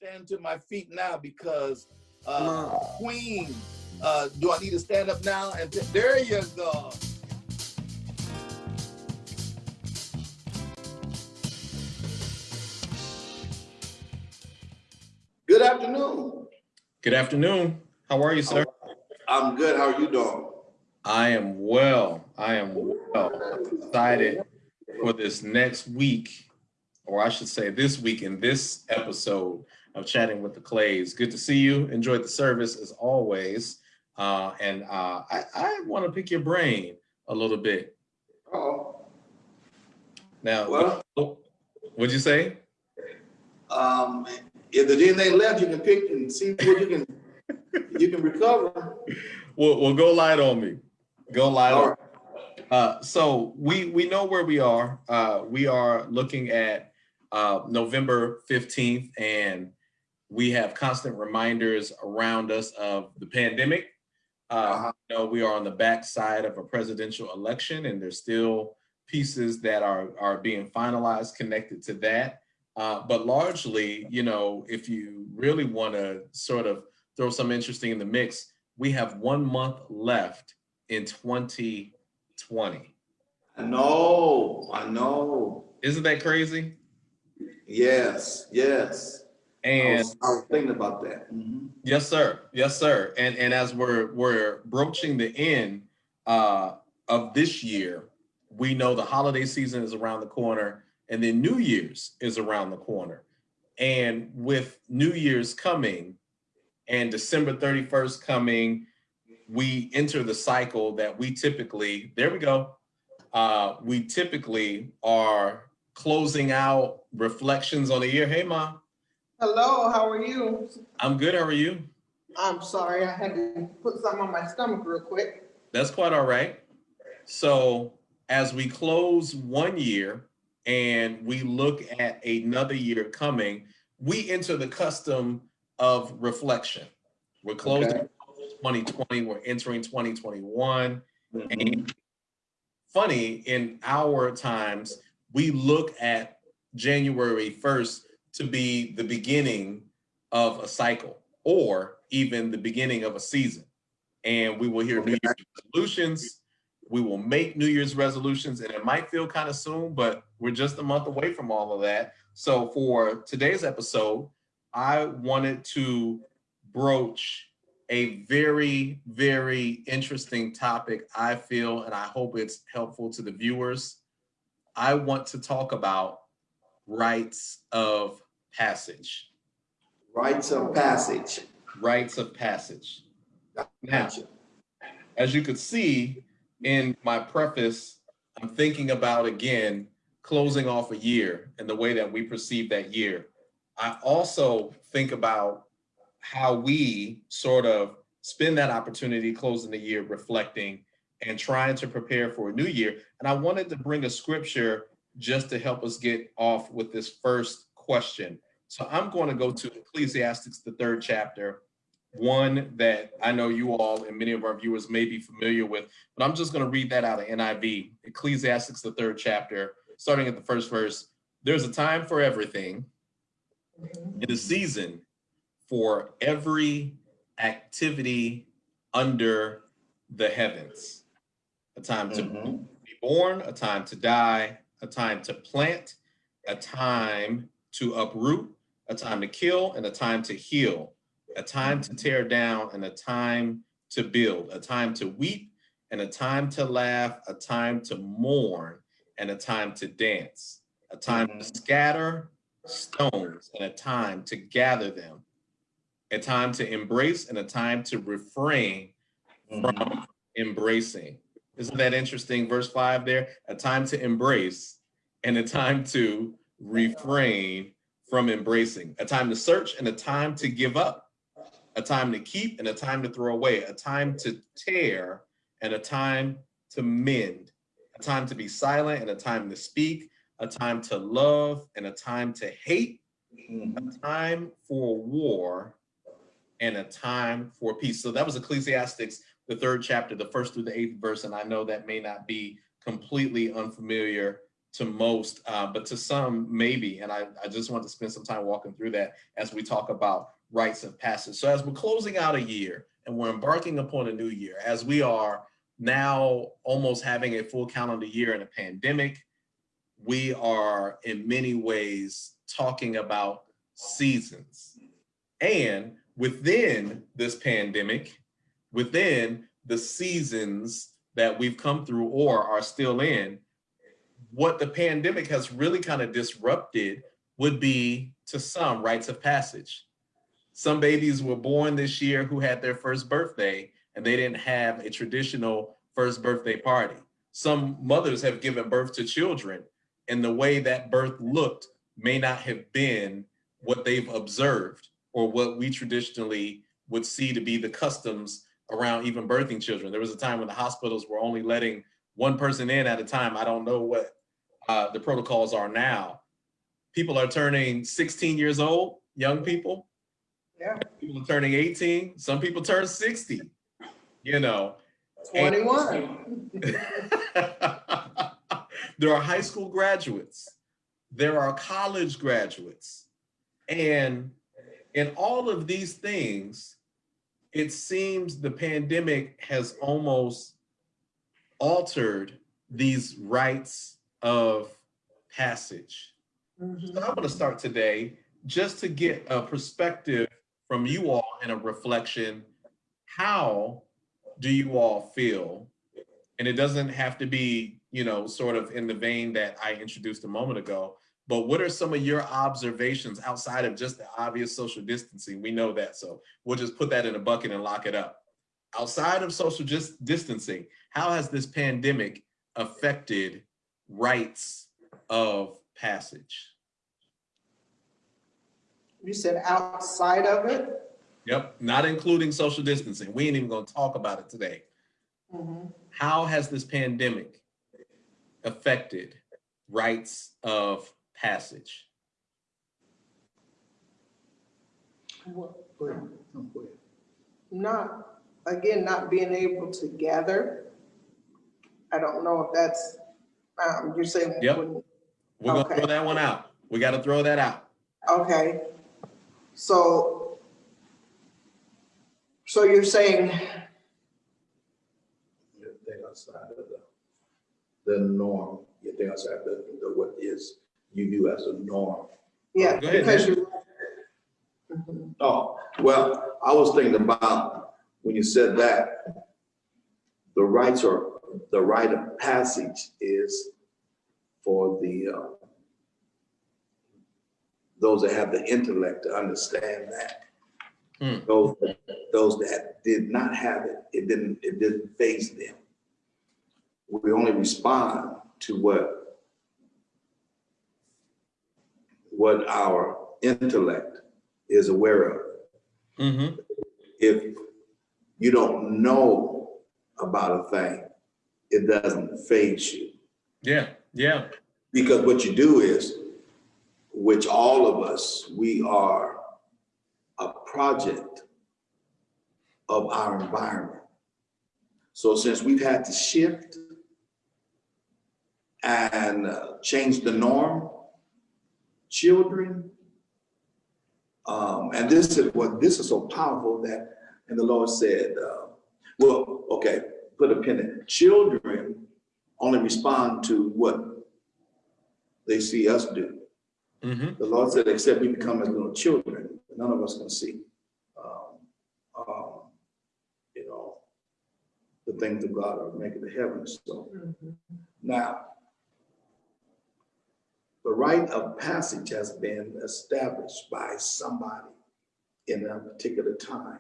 stand to my feet now because Queen, do I need to stand up now? And there you go. Good afternoon. Good afternoon. How are you, sir? I'm good. How are you doing? I am well. I'm excited for this next week, or I should say this week in this episode of Chatting with the Clays. Good to see you. Enjoyed the service as always. I want to pick your brain a little bit. Oh. Now, well, what'd you say? If there's anything left, you can pick and see what you can recover. Well, go light on me. Go light on. Right. So we know where we are. We are looking at November 15th, and we have constant reminders around us of the pandemic. We are on the backside of a presidential election, and there's still pieces that are being finalized connected to that. But largely, if you really want to sort of throw some interesting in the mix, we have 1 month left in 2020. I know. Isn't that crazy? Yes. And I was thinking about that. Mm-hmm. Yes, sir. And as we're broaching the end of this year, we know the holiday season is around the corner, and then New Year's is around the corner. And with New Year's coming and December 31st coming, we enter the cycle that we typically are closing out reflections on the year. Hey, Ma. Hello, how are you? I'm good. How are you? I'm sorry, I had to put something on my stomach real quick. That's quite all right. So as we close 1 year and we look at another year coming, we enter the custom of reflection. We're closing 2020, we're entering 2021. Mm-hmm. And funny, in our times, we look at January 1st to be the beginning of a cycle or even the beginning of a season. And we will hear New Year's resolutions. We will make New Year's resolutions, and it might feel kind of soon, but we're just a month away from all of that. So for today's episode, I wanted to broach a very, very interesting topic, I feel, and I hope it's helpful to the viewers. I want to talk about rites of passage. Rites of passage. Rites of passage. Now, as you could see in my preface, I'm thinking about, again, closing off a year and the way that we perceive that year. I also think about how we sort of spend that opportunity closing the year, reflecting and trying to prepare for a new year. And I wanted to bring a scripture just to help us get off with this first question. So I'm going to go to Ecclesiastes, the 3rd chapter, one that I know you all and many of our viewers may be familiar with, but I'm just going to read that out of NIV. Ecclesiastes, the 3rd chapter, starting at the first verse. There's a time for everything, and a season for every activity under the heavens. A time to be born, a time to die, a time to plant, a time to uproot, a time to kill, and a time to heal, a time to tear down, and a time to build, a time to weep, and a time to laugh, a time to mourn, and a time to dance, a time to scatter stones, and a time to gather them, a time to embrace, and a time to refrain from embracing. Isn't that interesting? Verse 5 there, a time to embrace and a time to refrain from embracing, a time to search and a time to give up, a time to keep and a time to throw away, a time to tear and a time to mend, a time to be silent and a time to speak, a time to love and a time to hate, a time for war and a time for peace. So that was Ecclesiastes, the 3rd chapter, the 1st through the 8th verse. And I know that may not be completely unfamiliar to most, but to some maybe. And I just want to spend some time walking through that as we talk about rites of passage. So as we're closing out a year and we're embarking upon a new year, as we are now almost having a full calendar year in a pandemic, we are in many ways talking about seasons. And within this pandemic, within the seasons that we've come through or are still in, what the pandemic has really kind of disrupted would be, to some, rites of passage. Some babies were born this year who had their first birthday and they didn't have a traditional first birthday party. Some mothers have given birth to children and the way that birth looked may not have been what they've observed or what we traditionally would see to be the customs around even birthing children. There was a time when the hospitals were only letting one person in at a time. I don't know what the protocols are now. People are turning 16 years old, young people. Yeah. People are turning 18. Some people turn 60, you know. 21. There are high school graduates. There are college graduates. And in all of these things, it seems the pandemic has almost altered these rites of passage. Mm-hmm. So I want to start today just to get a perspective from you all and a reflection. How do you all feel? And it doesn't have to be, you know, sort of in the vein that I introduced a moment ago, but what are some of your observations outside of just the obvious social distancing? We know that, so we'll just put that in a bucket and lock it up. Outside of social distancing, how has this pandemic affected rites of passage? You said outside of it? Yep, not including social distancing. We ain't even gonna talk about it today. Mm-hmm. How has this pandemic affected rites of passage? Not being able to gather. I don't know if that's, you're saying. Yep. We're gonna throw that one out. We got to throw that out. Okay. So you're saying. You think outside of the norm. You think outside the what is you view as a norm. Yeah, Go ahead, because man. you're. Mm-hmm. Oh, well, I was thinking about when you said that, the rite of passage is for those that have the intellect to understand that. Those that did not have it, it didn't faze them. We only respond to what our intellect is aware of. Mm-hmm. If you don't know about a thing, it doesn't faze you. Yeah. Because what you do is, which all of us, we are a project of our environment. So since we've had to shift and change the norm, children, and this is so powerful that, and the Lord said, well, okay, put a pin in it. Children only respond to what they see us do. Mm-hmm. The Lord said, except we become as little children, none of us can see, you know, the things of God are making the heavens. So now, the rite of passage has been established by somebody in a particular time.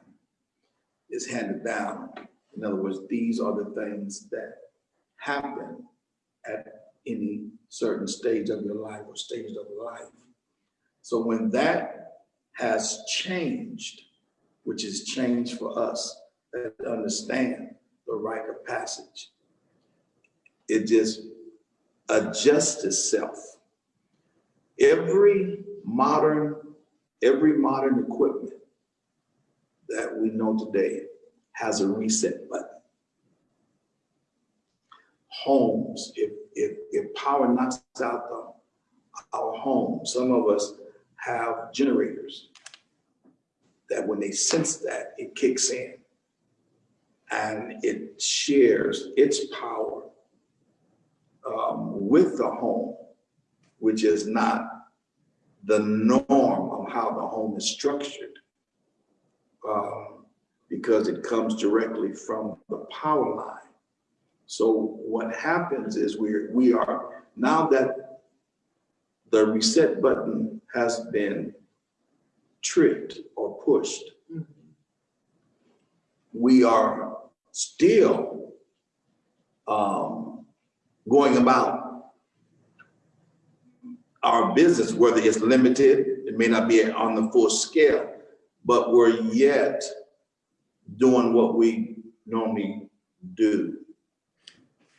It's handed down. In other words, these are the things that happen at any certain stage of your life or stage of life. So when that has changed, which is changed for us that understand the rite of passage, it just adjusts itself. Every modern equipment that we know today has a reset button. Homes, if if power knocks out our home, some of us have generators that when they sense that, it kicks in and it shares its power with the home, which is not the norm of how the home is structured, because it comes directly from the power line. So what happens is we are, now that the reset button has been tripped or pushed, we are still going about our business, whether it's limited, it may not be on the full scale, but we're yet doing what we normally do.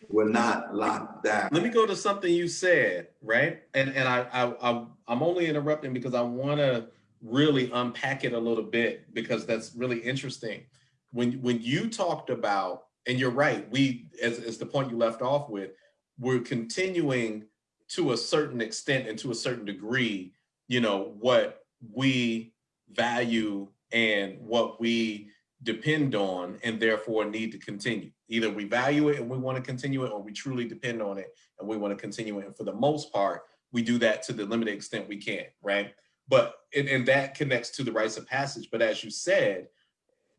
We're not locked down. Let me go to something you said, right? And I'm only interrupting because I want to really unpack it a little bit, because that's really interesting. When you talked about, and you're right, we, as the point you left off with, we're continuing to a certain extent and to a certain degree, you know, what we value and what we depend on, and therefore need to continue. Either we value it and we want to continue it, or we truly depend on it and we want to continue it. And for the most part, we do that to the limited extent we can, right? But, and that connects to the rites of passage. But as you said,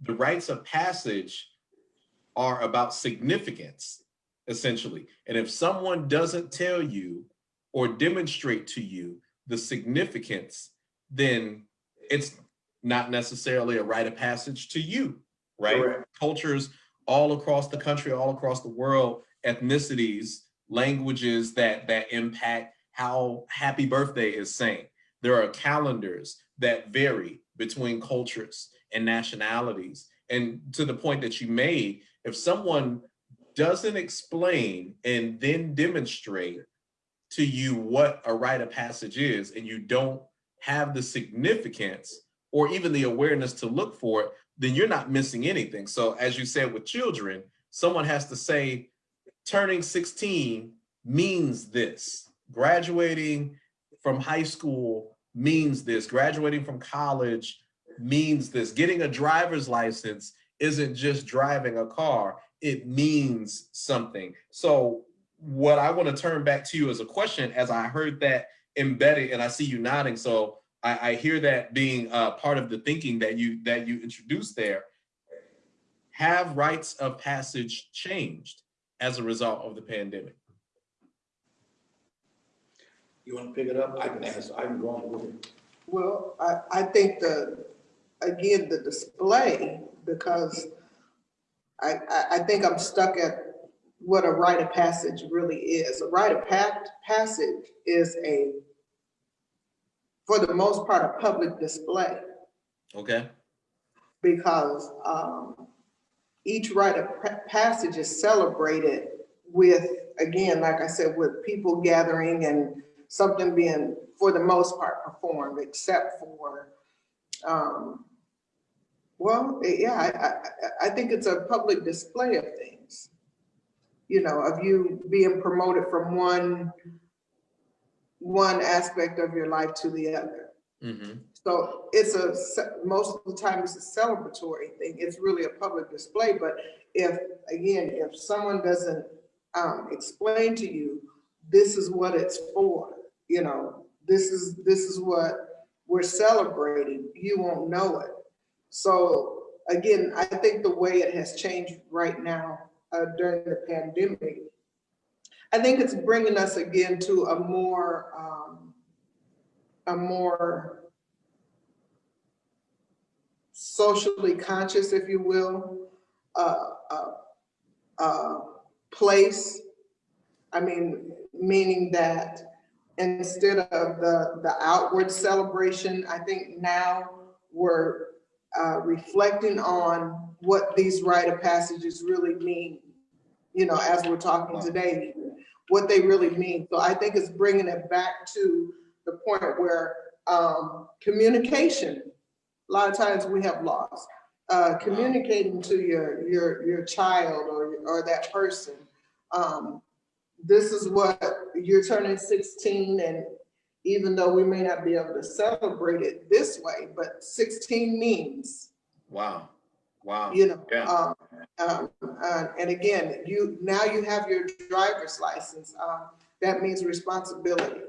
the rites of passage are about significance, essentially. And if someone doesn't tell you or demonstrate to you the significance, then it's not necessarily a rite of passage to you, right? Correct. Cultures all across the country, all across the world, ethnicities, languages that impact how happy birthday is sang. There are calendars that vary between cultures and nationalities. And to the point that you made, if someone doesn't explain and then demonstrate to you what a rite of passage is, and you don't have the significance or even the awareness to look for it, then you're not missing anything. So as you said with children, someone has to say, turning 16 means this. Graduating from high school means this. Graduating from college means this. Getting a driver's license isn't just driving a car, it means something. So what I want to turn back to you as a question, as I heard that embedded, and I see you nodding, so I hear that being part of the thinking that you introduced there. Have rites of passage changed as a result of the pandemic? You want to pick it up? I can answer. I can go on with it. Well, I think the display, because I think I'm stuck at what a rite of passage really is. A rite of passage is for the most part, a public display. Okay. Because each rite of passage is celebrated with, again, like I said, with people gathering and something being, for the most part, performed, except for, I think it's a public display of things, you know, of you being promoted from one aspect of your life to the other. Mm-hmm. So it's most of the time it's a celebratory thing. It's really a public display. But if someone doesn't explain to you, this is what it's for, you know, this is what we're celebrating, you won't know it. So again, I think the way it has changed right now during the pandemic, I think it's bringing us again to a more socially conscious, if you will, place. I mean, meaning that instead of the outward celebration, I think now we're reflecting on what these rite of passages really mean, you know, as we're talking today, what they really mean. So I think it's bringing it back to the point where communication, a lot of times we have lost, communicating to your child or that person this is what you're turning 16, and even though we may not be able to celebrate it this way, but 16 means, Wow. Wow. you know, Yeah. and again, now you have your driver's license. That means responsibility.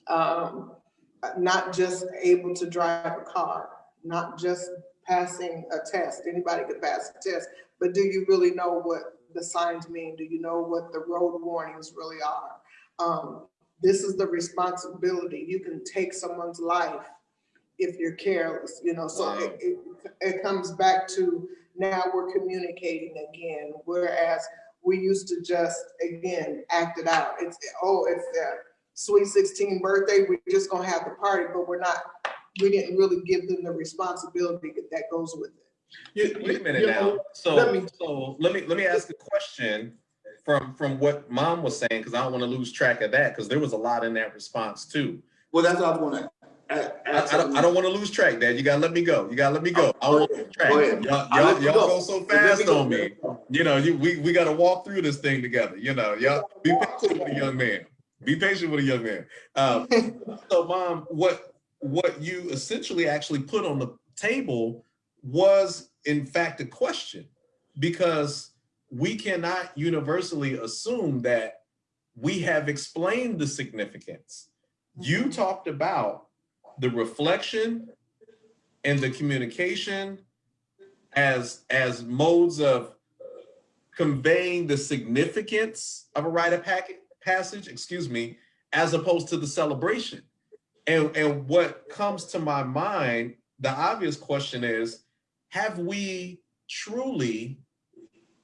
Not just able to drive a car, not just passing a test. Anybody could pass a test, but do you really know what the signs mean? Do you know what the road warnings really are? This is the responsibility. You can take someone's life if you're careless, you know, so Wow. it comes back to now we're communicating again, whereas we used to just, again, act it out. It's their sweet 16 birthday, we're just gonna have the party, but we didn't really give them the responsibility that goes with it. Wait a minute now. So let me ask a question from what Mom was saying, because I don't want to lose track of that, because there was a lot in that response too. Well, that's what I was gonna I don't want to lose track, Dad. You gotta let me go. You gotta let me go. I don't want to lose track. Go ahead. Y'all go so fast on me. You know, we gotta walk through this thing together. You know, y'all be patient with a young man. Be patient with a young man. So, Mom, what you essentially actually put on the table was, in fact, a question, because we cannot universally assume that we have explained the significance. You talked about the reflection and the communication as modes of conveying the significance of a rite of passage, as opposed to the celebration. And what comes to my mind, the obvious question is, have we truly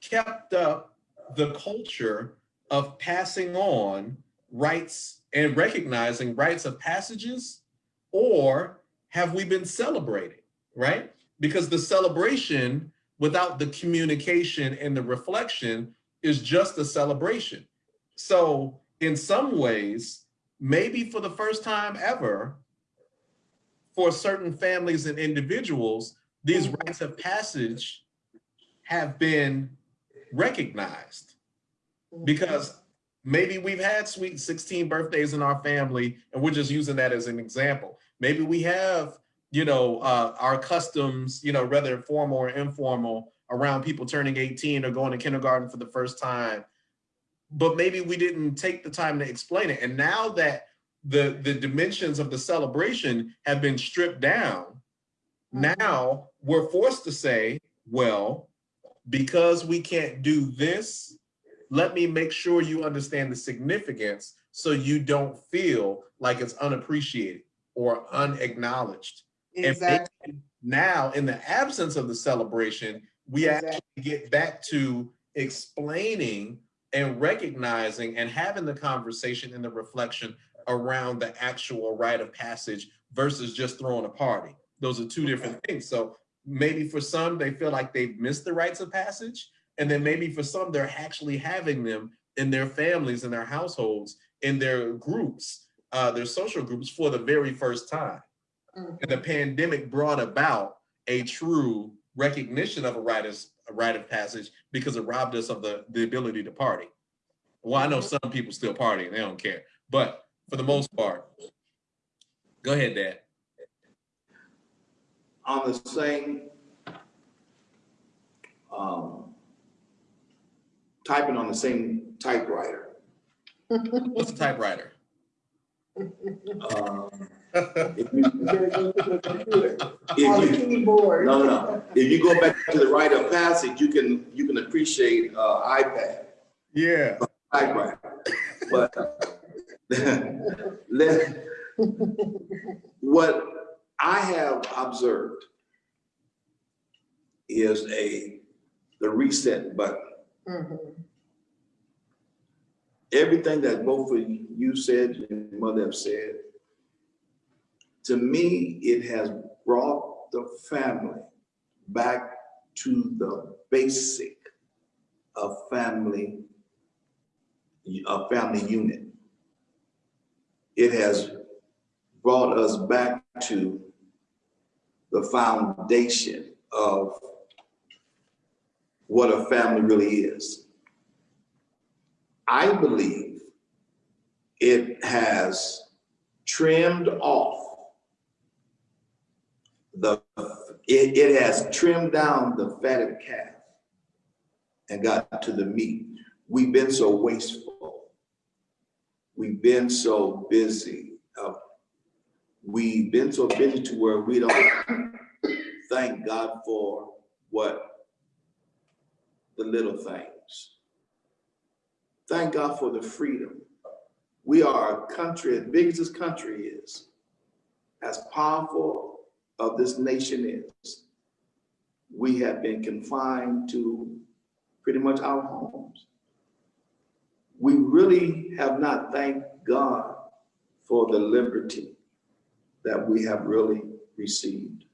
kept up the culture of passing on rites and recognizing rites of passages, or have we been celebrating, right? Because the celebration without the communication and the reflection is just a celebration. So in some ways, maybe for the first time ever, for certain families and individuals, these rites of passage have been recognized, because maybe we've had sweet 16 birthdays in our family, and we're just using that as an example. Maybe we have, our customs, whether formal or informal, around people turning 18 or going to kindergarten for the first time. But maybe we didn't take the time to explain it. And now that the dimensions of the celebration have been stripped down, now we're forced to say, well, because we can't do this, let me make sure you understand the significance so you don't feel like it's unappreciated or unacknowledged. Exactly. And now, in the absence of the celebration, we actually get back to explaining and recognizing and having the conversation and the reflection around the actual rite of passage versus just throwing a party. Those are two different things. So maybe for some, they feel like they've missed the rites of passage. And then maybe for some, they're actually having them in their families, in their households, in their groups, their social groups for the very first time. And the pandemic brought about a true recognition of a rite of passage, because it robbed us of the ability to party. Well, I know some people still party and they don't care, but for the most part, go ahead, Dad. On the same, typing on the same typewriter. What's a typewriter? Keyboard. No. If you go back to the rite of passage, you can appreciate iPad. Yeah. Typewriter. But what I have observed is the reset button. Everything that both of you said and Mother have said, to me, it has brought the family back to the basic of family unit. It has brought us back to the foundation of what a family really is. I believe it has trimmed off it has trimmed down the fatted calf and got to the meat. We've been so wasteful. We've been so busy. We've been so busy to where we don't thank God for what the little things. Thank God for the freedom. We are a country, as big as this country is, as powerful of this nation is, we have been confined to pretty much our homes. We really have not thanked God for the liberty that we have really received.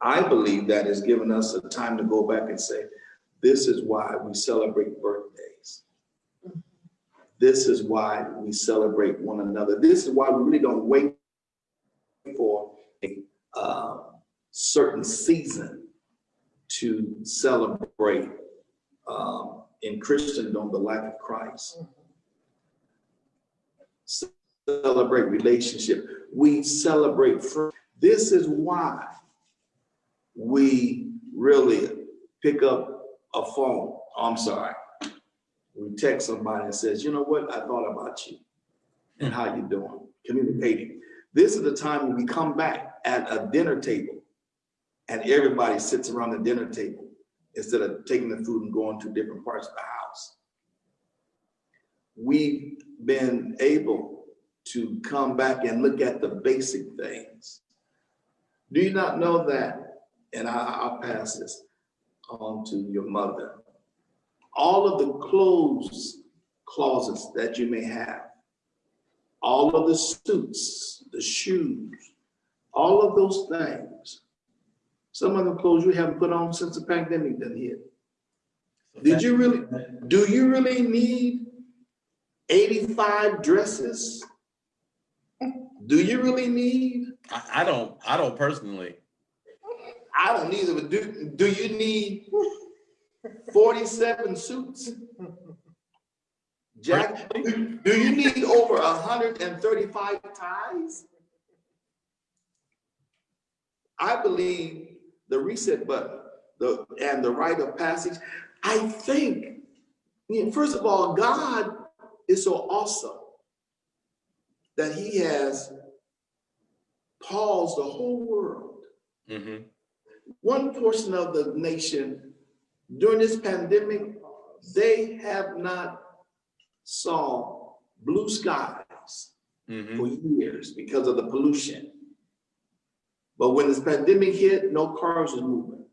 I believe that has given us a time to go back and say, this is why we celebrate birthdays. This is why we celebrate one another. This is why we really don't wait for a certain season to celebrate in Christendom the life of Christ. Celebrate relationship. We celebrate friendship. This is why we really pick up a phone. I'm sorry. We text somebody and says, you know what? I thought about you and how you doing, communicating. This is the time when we come back at a dinner table and everybody sits around the dinner table instead of taking the food and going to different parts of the house. We've been able to come back and look at the basic things. Do you not know that? And I'll pass this on to your mother. All of the closets that you may have, all of the suits, the shoes, all of those things, some of the clothes you haven't put on since the pandemic done hit. Do you really need 85 dresses? Do you really need? I don't personally. I don't either, but do you need 47 suits? Jack, do you need over 135 ties? I believe the reset button and the rite of passage, I think, first of all, God is so awesome that he has paused the whole world. Mm-hmm. One portion of the nation during this pandemic, they have not saw blue skies for years because of the pollution. But when this pandemic hit, no cars was moving.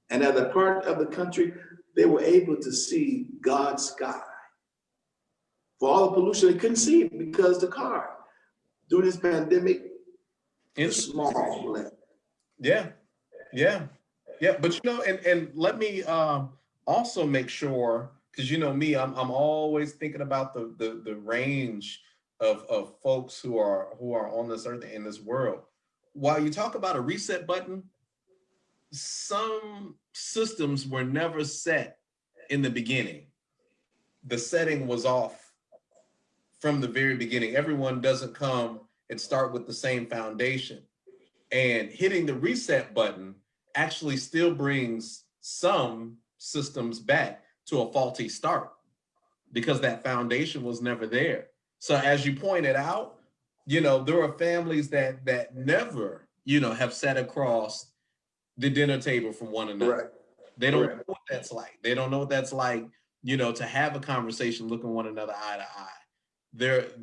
And at a part of the country, they were able to see God's sky. For all the pollution, they couldn't see it because the car. During this pandemic, it's small left. Yeah. But and let me also make sure, because you know me, I'm always thinking about the range of folks who are on this earth in this world. While you talk about a reset button, some systems were never set in the beginning. The setting was off from the very beginning. Everyone doesn't come and start with the same foundation. And hitting the reset button actually still brings some systems back to a faulty start because that foundation was never there. So as you pointed out, there are families that never, have sat across the dinner table from one another. Right. They don't know what that's like. They don't know what that's like, to have a conversation looking one another eye to eye.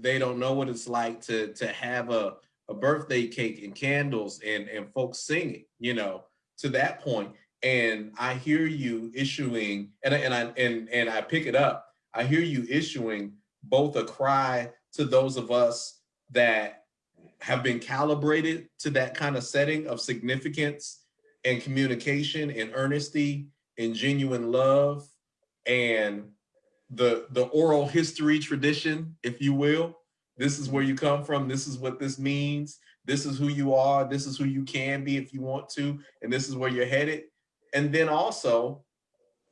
They don't know what it's like to have a birthday cake and candles and folks singing, to that point. And I hear you issuing, and I pick it up. I hear you issuing both a cry to those of us that have been calibrated to that kind of setting of significance and communication and earnesty and genuine love and the oral history tradition, if you will. This is where you come from. This is what this means. This is who you are. This is who you can be if you want to. And this is where you're headed. And then also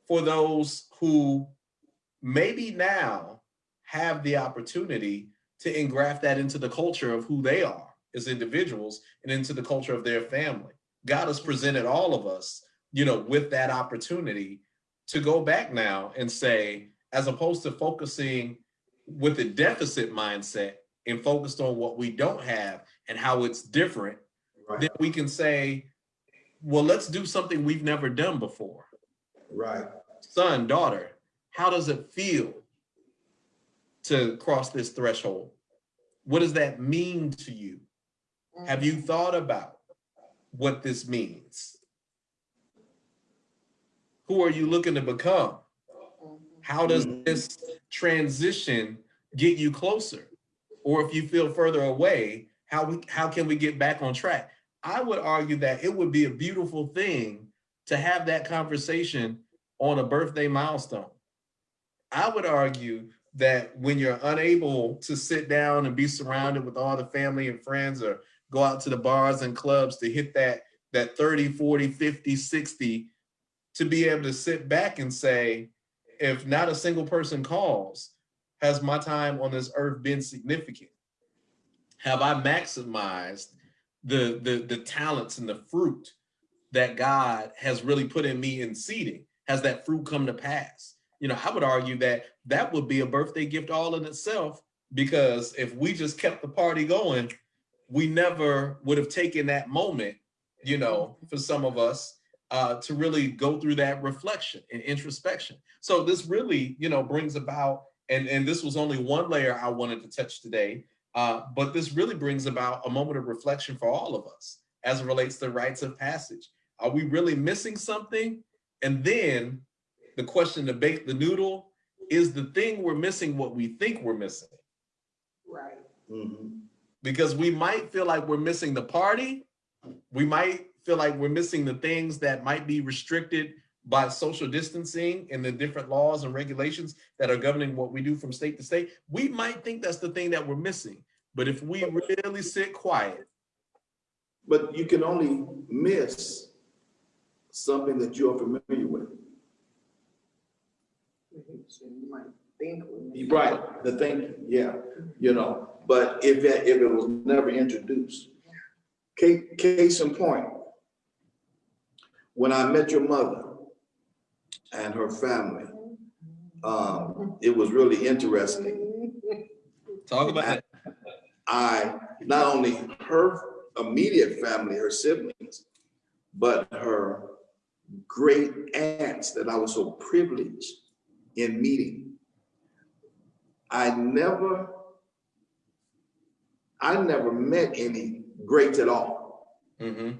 for those who maybe now have the opportunity to engraft that into the culture of who they are as individuals and into the culture of their family. God has presented all of us, with that opportunity to go back now and say, as opposed to focusing with a deficit mindset and focused on what we don't have and how it's different, then we can say, well, let's do something we've never done before. Right. Son, daughter, how does it feel to cross this threshold? What does that mean to you? Have you thought about what this means? Who are you looking to become? How does this transition get you closer? Or if you feel further away, how can we get back on track? I would argue that it would be a beautiful thing to have that conversation on a birthday milestone. I would argue that when you're unable to sit down and be surrounded with all the family and friends, or go out to the bars and clubs to hit that 30, 40, 50, 60, to be able to sit back and say, if not a single person calls, has my time on this earth been significant? Have I maximized the talents and the fruit that God has really put in me in seeding? Has that fruit come to pass? I would argue that that would be a birthday gift all in itself, because if we just kept the party going, we never would have taken that moment, for some of us, to really go through that reflection and introspection. So this really, brings about, and this was only one layer I wanted to touch today, but this really brings about a moment of reflection for all of us as it relates to rites of passage. Are we really missing something? And then the question to bake the noodle, is the thing we're missing what we think we're missing? Right. Mm-hmm. Because we might feel like we're missing the party. We might feel like we're missing the things that might be restricted by social distancing and the different laws and regulations that are governing what we do from state to state. We might think that's the thing that we're missing. But if we really sit quiet. But you can only miss something that you're familiar with. You might think. Right, the thinking, yeah, but if it was never introduced. Case in point, when I met your mother and her family, it was really interesting. Talk about it. I, not only her immediate family, her siblings, but her great aunts that I was so privileged in meeting. I never met any greats at all. Mm-hmm.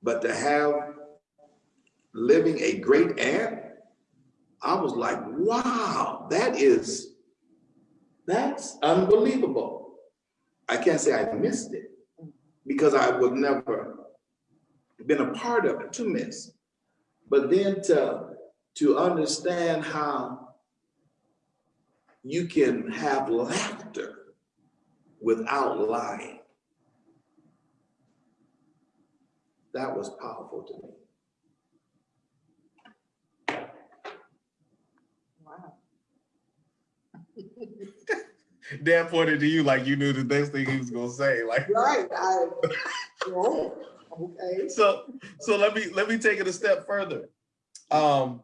But to have living a great aunt, I was like, wow, that's unbelievable. I can't say I missed it because I would never been a part of it to miss. But then to understand how you can have laughter without lying, that was powerful to me. Wow. Dan pointed to you like you knew the next thing he was gonna say. Like, right. Okay. So let me take it a step further. As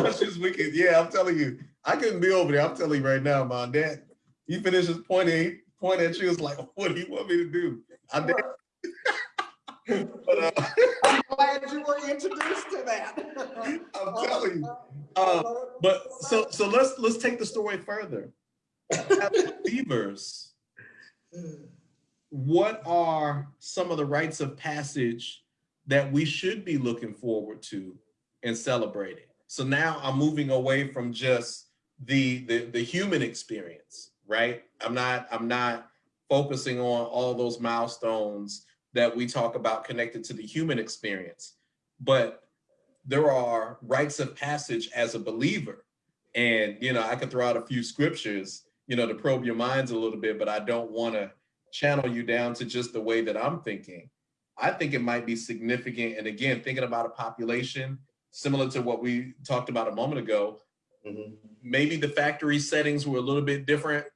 much as we can, yeah, I'm telling you, I couldn't be over there. I'm telling you right now, Mom, Dad, he finishes pointing at you. It's like, what do you want me to do? I'm dead. But, I'm glad you were introduced to that. I'm telling you. But so let's take the story further. As believers, what are some of the rites of passage that we should be looking forward to and celebrating? So now I'm moving away from just the human experience, right? I'm not focusing on all those milestones that we talk about connected to the human experience, but there are rites of passage as a believer. And, I could throw out a few scriptures, to probe your minds a little bit, but I don't want to channel you down to just the way that I'm thinking. I think it might be significant. And again, thinking about a population similar to what we talked about a moment ago, Maybe the factory settings were a little bit different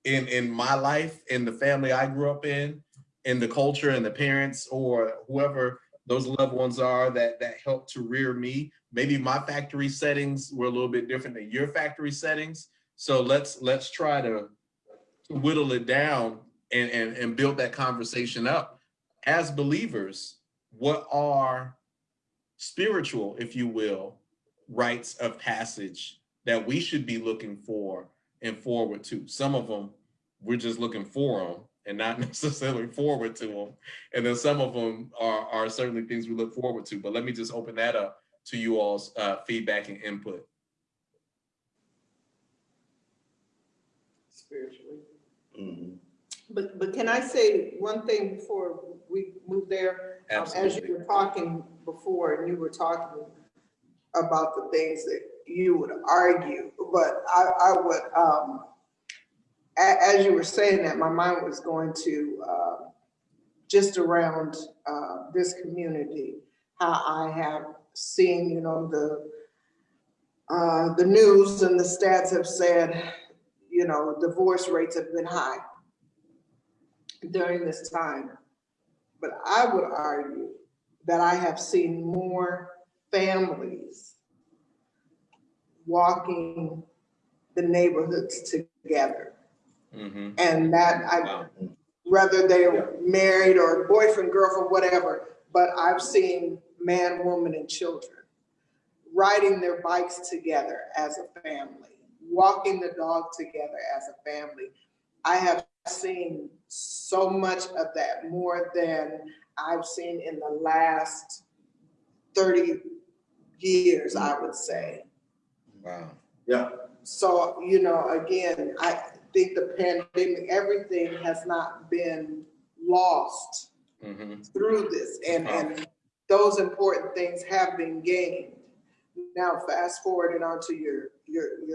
in my life, in the family I grew up in the culture and the parents or whoever those loved ones are that helped to rear me. Maybe my factory settings were a little bit different than your factory settings. So let's try to whittle it down and build that conversation up. As believers, what are spiritual, if you will, rites of passage that we should be looking for and forward to? Some of them, we're just looking for them and not necessarily forward to them. And then some of them are certainly things we look forward to. But let me just open that up to you all's feedback and input. Spiritually. But can I say one thing before we move there? As you were talking before, and you were talking about the things that you would argue, but I would, as you were saying that, my mind was going to just around this community, how I have seen, you know, the news and the stats have said, you know, divorce rates have been high during this time. But I would argue that I have seen more families walking the neighborhoods together. And that whether they're married or boyfriend, girlfriend, whatever, but I've seen man, woman, and children riding their bikes together as a family, walking the dog together as a family. I have seen so much of that, more than I've seen in the last 30 years, I would say. Wow. Yeah. So, you know, again, I think the pandemic, everything has not been lost through this, and those important things have been gained. Now, fast forwarding onto your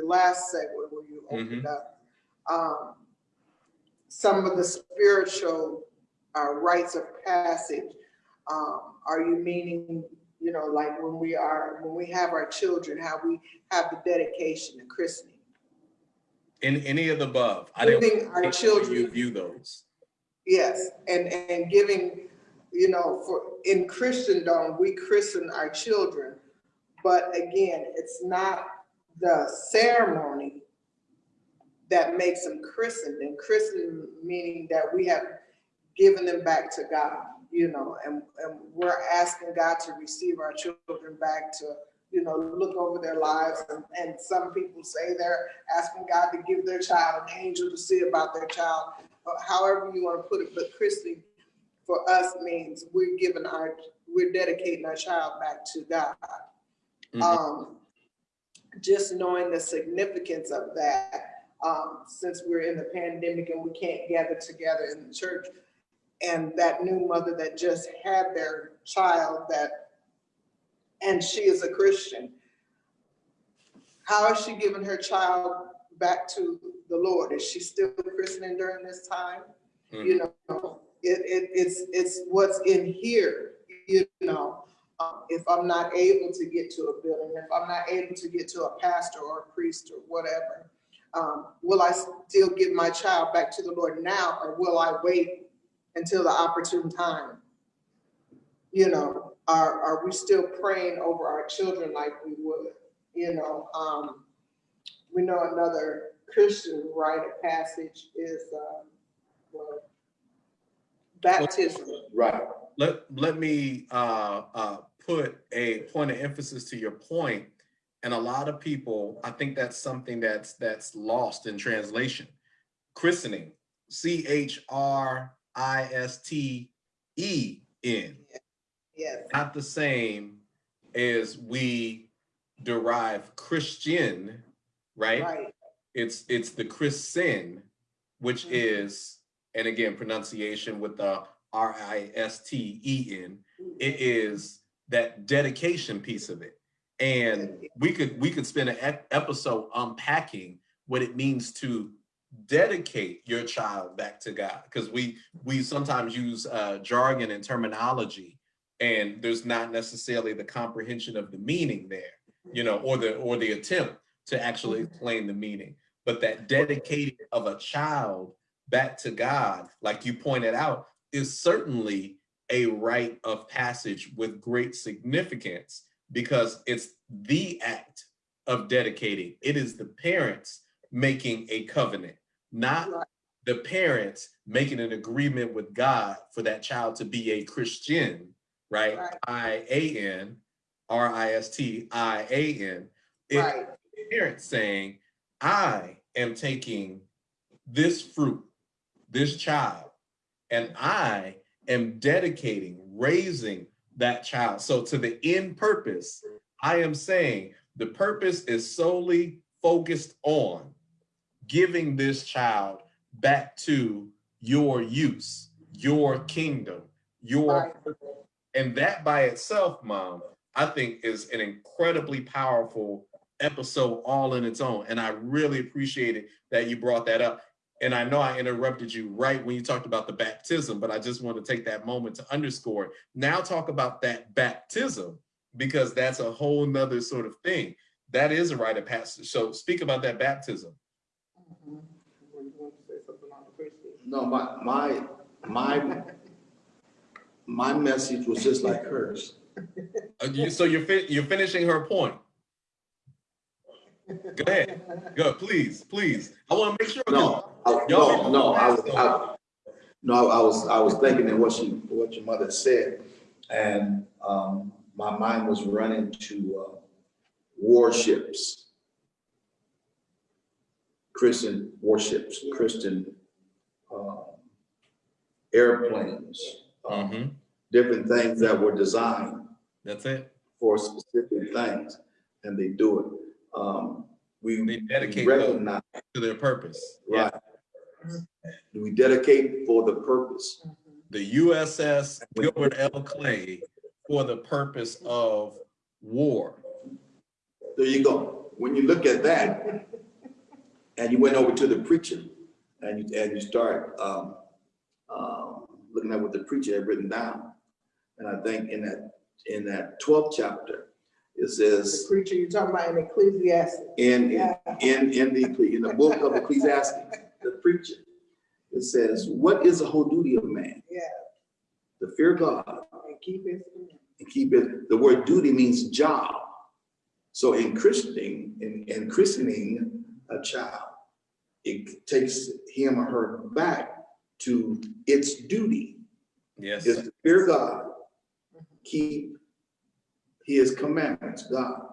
last segment where you opened up, some of the spiritual rites of passage. Are you meaning, you know, like when we have our children, how we have the dedication, the christening? In any of the above, I giving our children, you view those. Yes, and giving, you know, in Christendom, we christen our children, but again, it's not the ceremony that makes them christened, and christened meaning that we have given them back to God, you know, and we're asking God to receive our children back, to, you know, look over their lives. And some people say they're asking God to give their child an angel to see about their child, however you want to put it. But christening for us means we're dedicating our child back to God. Just knowing the significance of that, since we're in the pandemic and we can't gather together in the church, and that new mother that just had their child, and she is a Christian, how is she giving her child back to the Lord? Is she still christening during this time? You know, it's what's in here, you know. If I'm not able to get to a building, if I'm not able to get to a pastor or a priest or whatever, will I still give my child back to the Lord now, or will I wait until the opportune time? You know, are we still praying over our children like we would? You know, we know another Christian rite of passage is baptism. Right. Let me put a point of emphasis to your point. And a lot of people, I think that's something that's lost in translation. Christening, CHRISTEN. Yes. Not the same as we derive Christian, right? Right. It's the Christen, which is, and again, pronunciation with the RISTEN. It is that dedication piece of it. And we could spend an episode unpacking what it means to dedicate your child back to God, because we sometimes use jargon and terminology, and there's not necessarily the comprehension of the meaning there, you know, or the attempt. to actually explain the meaning. But that dedicating of a child back to God, like you pointed out, is certainly a rite of passage with great significance, because it's the act of dedicating. It is the parents making a covenant, not the parents making an agreement with God for that child to be a Christian, right? I-A-N, R-I-S-T-I-A-N. It's the parents saying, I am taking this fruit, this child, and I am dedicating, raising that child. So to the end purpose, I am saying the purpose is solely focused on giving this child back to your use, your kingdom, your purpose. And that by itself, Mom, I think is an incredibly powerful episode all in its own. And I really appreciate it that you brought that up. And I know I interrupted you right when you talked about the baptism, but I just want to take that moment to underscore it. Now talk about that baptism, because that's a whole nother sort of thing. That is a rite of passage. So speak about that baptism. No, my message was just like hers. So you're finishing her point. Go ahead. Go, please. I want to make sure. I was thinking of what your mother said, and my mind was running to warships, Christian warships, Christian airplanes, different things that were designed. That's it. For specific things, and they do it. They dedicate recognize to their purpose. Right. Yeah. We dedicate for the purpose. The USS Gilbert L. Clay for the purpose of war. There you go. When you look at that, and you went over to the preacher, and you start looking at what the preacher had written down, and I think in that 12th chapter, it says, the preacher you're talking about in Ecclesiastes. In the book of Ecclesiastes, the preacher, it says, what is the whole duty of man? Yeah. To fear God and keep it. And keep it. The word duty means job. So in christening a child, it takes him or her back to its duty. Yes. Is to fear God, keep his commandments, God.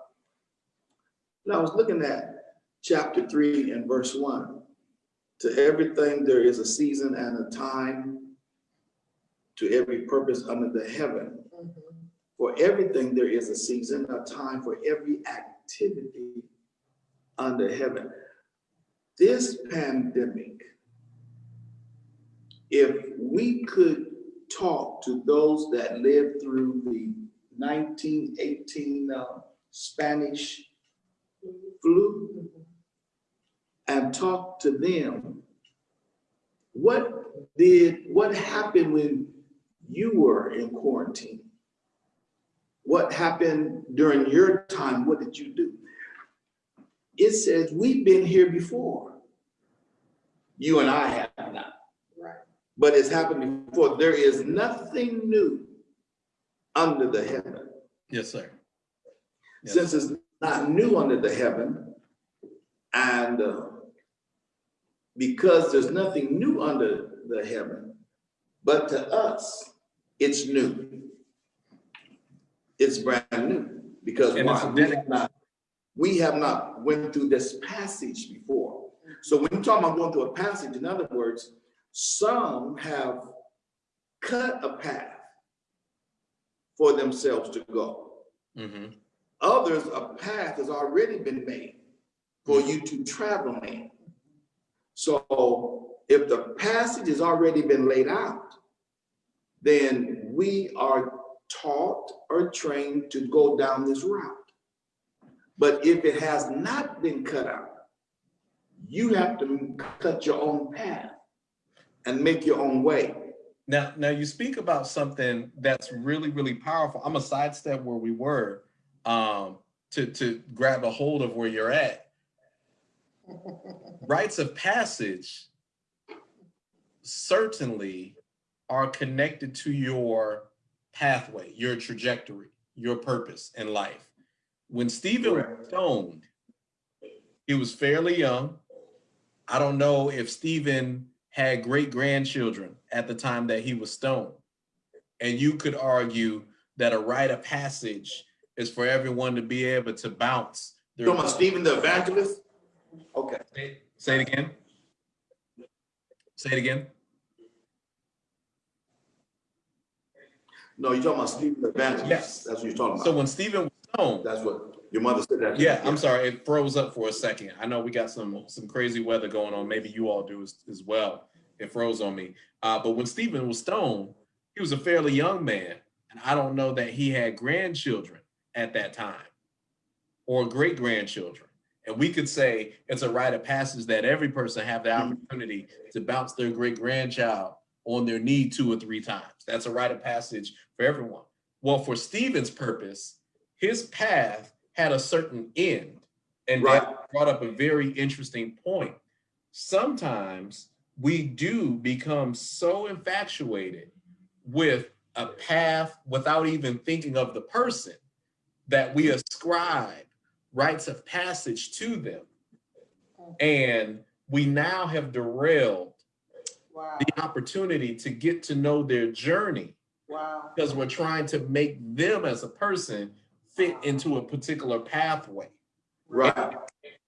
And I was looking at chapter 3 and verse 1. To everything there is a season and a time, to every purpose under the heaven. For everything there is a season, a time for every activity under heaven. This pandemic, if we could talk to those that lived through the 1918 Spanish flu and talk to them, what happened when you were in quarantine? What happened during your time? What did you do? It says we've been here before. You and I have not. Right. But it's happened before. There is nothing new under the heaven. Yes, sir. Yes. Since it's not new under the heaven, and because there's nothing new under the heaven, but to us, it's new. It's brand new. Because we have not went through this passage before. So when you talk about going through a passage, in other words, some have cut a path for themselves to go. Others, a path has already been made for you to travel in. So if the passage has already been laid out, then we are taught or trained to go down this route. But if it has not been cut out, you have to cut your own path and make your own way. Now you speak about something that's really, really powerful. I'm gonna sidestep where we were to grab a hold of where you're at. Rites of passage certainly are connected to your pathway, your trajectory, your purpose in life. When Stephen was stoned, he was fairly young. I don't know if Stephen had great-grandchildren at the time that he was stoned. And you could argue that a rite of passage is for everyone to be able to bounce. You're talking about Stephen the evangelist? Okay. Say it again. Say it again. No, you're talking about Stephen the evangelist. Yes. That's what you're talking about. So when Stephen was stoned, that's what your mother said. That. Yeah, I'm sorry. It froze up for a second. I know we got some crazy weather going on. Maybe you all do as well. It froze on me. But when Stephen was stoned, he was a fairly young man. And I don't know that he had grandchildren at that time or great-grandchildren. And we could say it's a rite of passage that every person have the opportunity to bounce their great-grandchild on their knee 2 or 3 times. That's a rite of passage for everyone. Well, for Stephen's purpose, his path had a certain end. And that brought up a very interesting point. Sometimes we do become so infatuated with a path without even thinking of the person that we ascribe rites of passage to them. And we now have derailed the opportunity to get to know their journey because we're trying to make them as a person fit into a particular pathway. Right.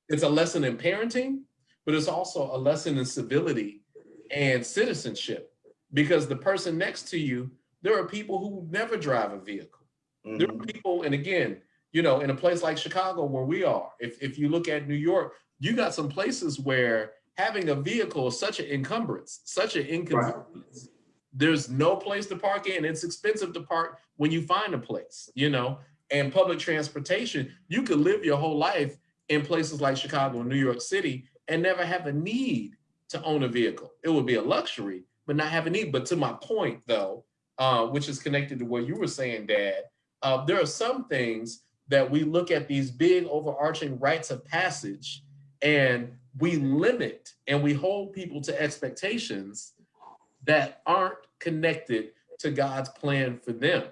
It's a lesson in parenting, but it's also a lesson in civility and citizenship, because the person next to you, there are people who never drive a vehicle. There are people, and again, you know, in a place like Chicago where we are, if you look at New York, you got some places where having a vehicle is such an encumbrance, such an inconvenience. There's no place to park in. It's expensive to park when you find a place, you know, and public transportation, you could live your whole life in places like Chicago and New York City and never have a need to own a vehicle. It would be a luxury, but not have a need. But to my point though, which is connected to what you were saying, Dad, there are some things that we look at these big overarching rites of passage and we limit and we hold people to expectations that aren't connected to God's plan for them.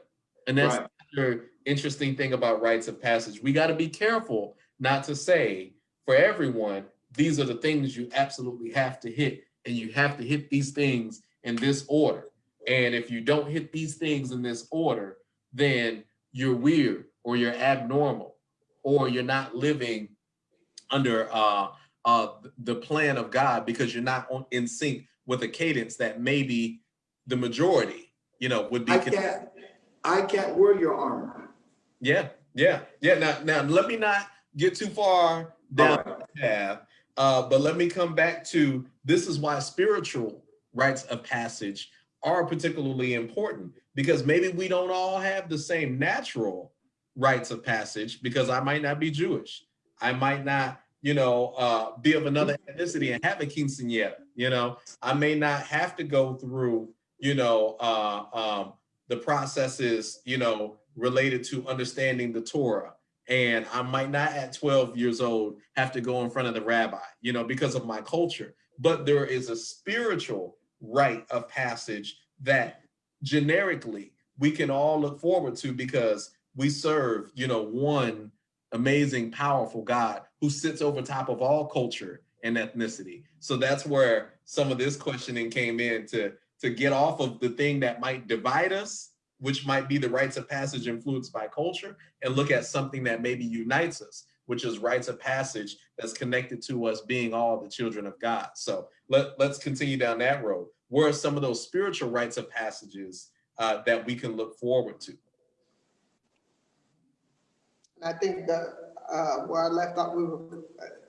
And that's the interesting thing about rites of passage. We got to be careful not to say for everyone, these are the things you absolutely have to hit, and you have to hit these things in this order. And if you don't hit these things in this order, then you're weird or you're abnormal or you're not living under the plan of God because you're not in sync with a cadence that maybe the majority, you know, would be. I can't wear your armor. Yeah. Now let me not get too far down the path, but let me come back to this is why spiritual rites of passage are particularly important, because maybe we don't all have the same natural rites of passage, because I might not be Jewish. I might not, you know, be of another ethnicity and have a quinceañera, you know. I may not have to go through, you know, the processes, you know, related to understanding the Torah. And I might not at 12 years old have to go in front of the rabbi, you know, because of my culture. But there is a spiritual rite of passage that generically we can all look forward to, because we serve, you know, one amazing, powerful God who sits over top of all culture and ethnicity. So that's where some of this questioning came in, to get off of the thing that might divide us, which might be the rites of passage influenced by culture, and look at something that maybe unites us, which is rites of passage that's connected to us being all the children of God. So let's continue down that road. Where are some of those spiritual rites of passages that we can look forward to? I think where I left off,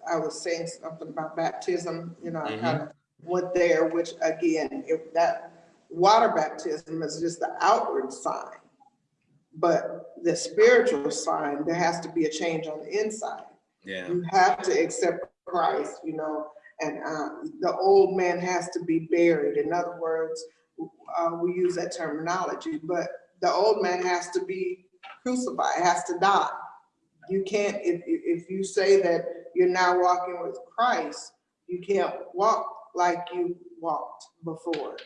I was saying something about baptism, you know, I kind of went there, which again, if that water baptism is just the outward sign, but the spiritual sign, there has to be a change on the inside. Yeah. You have to accept Christ, you know, and the old man has to be buried. In other words, we use that terminology, but the old man has to be crucified, has to die. You can't, if you say that, you're now walking with Christ, you can't walk like you walked before.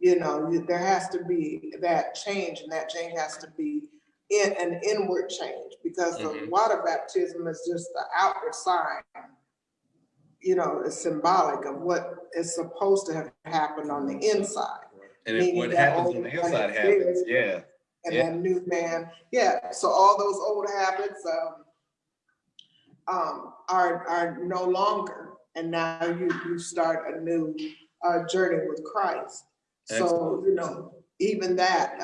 You know, there has to be that change, and that change has to be in an inward change, because the water baptism is just the outward sign. You know, it's symbolic of what is supposed to have happened on the inside. And what happens on the inside happens, yeah. And that new man, yeah. So all those old habits are no longer, and now you start a new journey with Christ. So, you know, even that,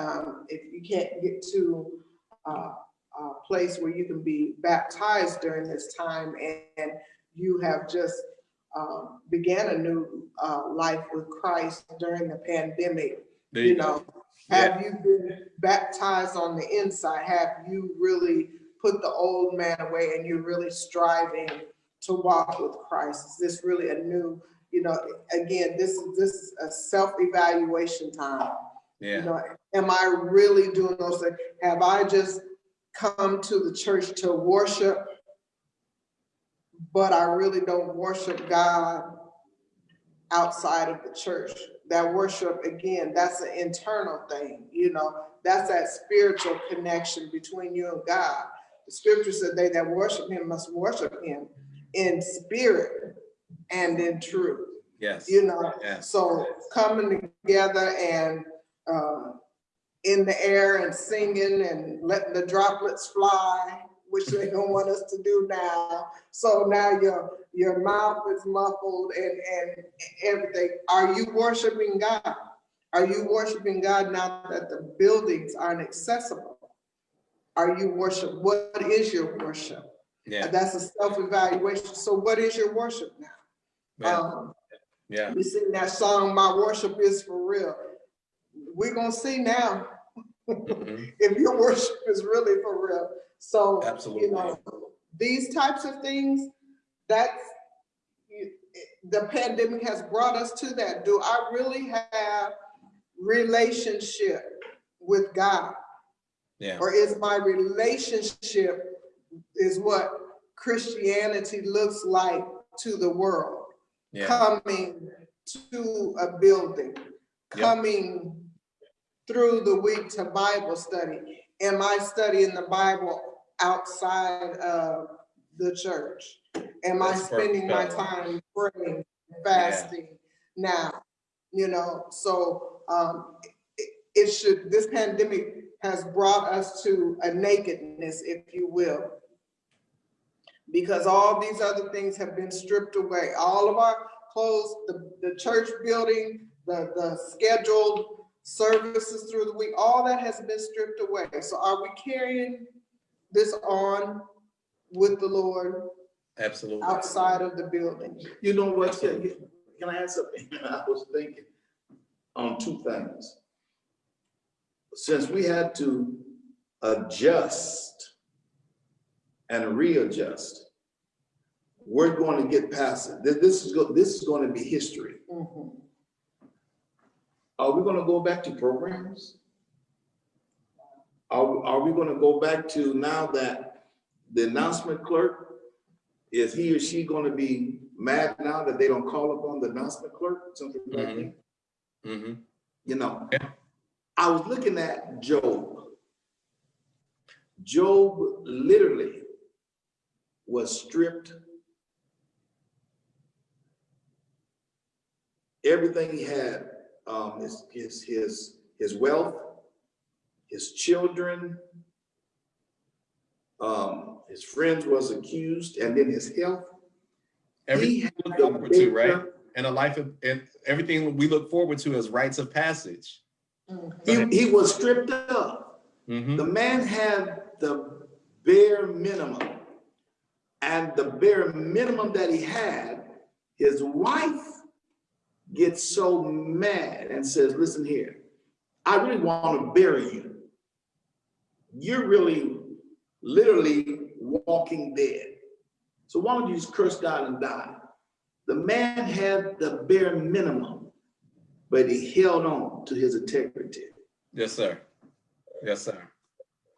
if you can't get to a place where you can be baptized during this time, and you have just began a new life with Christ during the pandemic, you know, have you been baptized on the inside? Have you really put the old man away, and you're really striving to walk with Christ? Is this really a new, you know, again, this is a self-evaluation time. Yeah. You know, am I really doing those things? Have I just come to the church to worship, but I really don't worship God outside of the church? That worship, again, that's an internal thing, you know, that's that spiritual connection between you and God. The scripture said they that worship him must worship him in spirit and in truth. Yes. You know, so coming together and in the air and singing and letting the droplets fly, which they don't want us to do now. So now your mouth is muffled and everything. Are you worshiping God? Are you worshiping God now that the buildings aren't accessible? Are you worship? What is your worship? Yeah. That's a self-evaluation. So what is your worship now? We sing that song, "My Worship Is For Real." We're gonna see now if your worship is really for real. So, you know, these types of things, that's, the pandemic has brought us to that. Do I really have relationship with God? Yeah. Or is my relationship is what Christianity looks like to the world? Yeah. Coming to a building, coming through the week to Bible study. Am I studying the Bible outside of the church? Am I spending my time praying, fasting now? You know, so it should, this pandemic has brought us to a nakedness, if you will, because all these other things have been stripped away. All of our clothes, the church building, the scheduled services through the week, all that has been stripped away. So are we carrying this on with the Lord? Absolutely. Outside of the building. You know what? Can I add something? I was thinking on two things. Since we had to adjust and readjust, we're going to get past it. This is going to be history. Are we going to go back to programs? Are we going to go back to, now that the announcement clerk, is he or she going to be mad now that they don't call upon the announcement clerk? Something like that. You know, I was looking at Job. Job literally was stripped. Everything he had, his wealth, his children, his friends was accused, and then his health. Everything we look forward to, right? And a life of, and everything we look forward to as rites of passage. He was stripped up. The man had the bare minimum, and the bare minimum that he had, his wife gets so mad and says, "Listen here, I really want to bury you. You're really literally walking dead. So why don't you just curse God and die?" The man had the bare minimum, but he held on to his integrity. Yes, sir. Yes, sir.